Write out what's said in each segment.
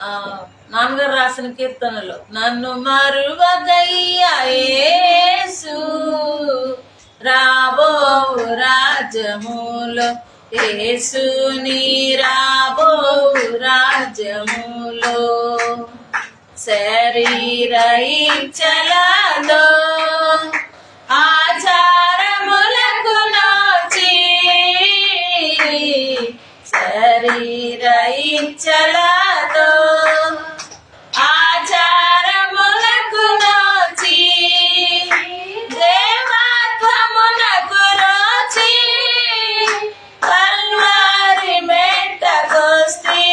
నాన్నగారు రాసిన కీర్తనలో నన్ను మరువగయ్యా యేసు రాబో రాజ్యములో యేసు నీ రాబో రాజ్యములో శరీర ఇచ్చలతో ఆచారములకు నోచి శరీర ఇచ్చలతో ఆచారములకు నోచి దేవత్వమునకు రోచి కల్వారి మెట్టకొస్తి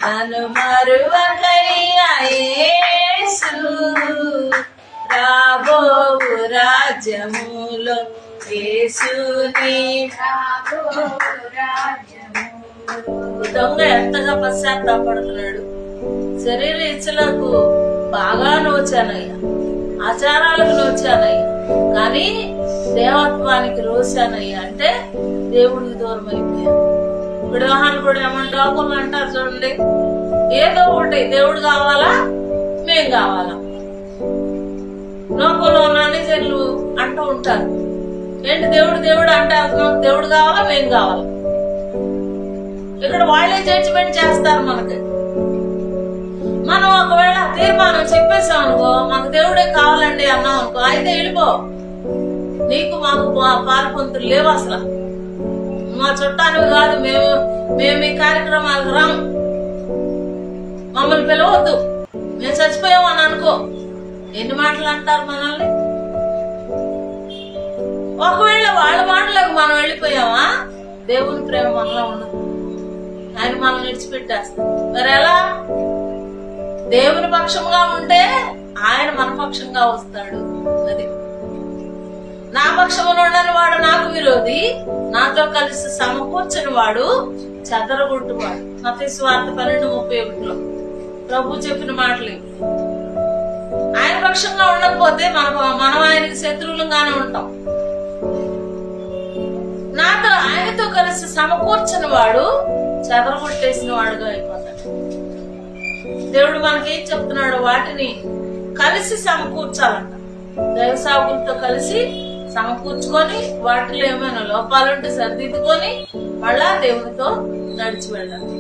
నన్ను మరువకయ్యా యేసు రాబో రాజ్యములో యేసుని దొంగ ఎంతగా పశ్చాత్తాపడుతున్నాడు. శరీర ఇచ్చలకు బాగా నోచానయ్యా, ఆచారాలకు నోచానయ్యా, కానీ దేవత్వానికి రోశానయ్యా అంటే దేవుడికి దూరం అయిపోయా. ఇప్పుడు వ్యవహారాలు కూడా ఏమన్నా లోకంలో అంటారు చూడండి, ఏదో ఒకటి దేవుడు కావాలా మేం కావాలా. లోకంలో ఉన్న అన్ని జనులు అంటూ ఉంటారు, ఏంటి దేవుడు దేవుడు అంటే దేవుడు కావాలా మేం కావాలా. ఇక్కడ వాళ్ళే జడ్జిమెంట్ చేస్తారు మనకి. మనం ఒకవేళ తీర్మానం చెప్పేసాం అనుకో, మాకు దేవుడే కావాలండి అన్నాం అనుకో, అయితే వెళ్ళిపో, నీకు మాకు పాలపంతులు లేవు, అసలు మా చుట్టానివి కాదు, మేము ఈ కార్యక్రమాలకు రాము, మమ్మల్ని పిలవద్దు, మేము చచ్చిపోయామని అనుకో. ఎన్ని మాటలు అంటారు మనల్ని. ఒకవేళ వాళ్ళ మాటలకు మనం వెళ్ళిపోయామా, దేవుని ప్రేమ మనలో ఉండదు, ఆయన మనల్ని విడిచిపెట్టేస్తాం. మరి ఎలా? దేవుని పక్షంగా ఉంటే ఆయన మన పక్షంగా వస్తాడు. అది నా పక్షంలో ఉండని వాడు నాకు విరోధి, నాతో కలిసి సమకూర్చని వాడు చెదరగొట్టువాడు. మత్తయి సువార్త 12:31 ప్రభు చెప్పిన మాటలు. ఆయన పక్షంగా ఉండకపోతే మనం ఆయనకి శత్రువులుగానే ఉంటాం. నాతో ఆయనతో కలిసి సమకూర్చని వాడు చెదరగొట్టేసిన వాడుగా అయిపోతాడు. దేవుడు మనకేం చెప్తున్నాడు, వాటిని కలిసి సమకూర్చాలంట. దైవ సేవకులతో కలిసి సమకూర్చుకొని వాటిలో ఏమైనా లోపాలుంటే సరిదిద్దుకొని మళ్ళా దేవునితో నడిచి వెళ్ళాలి.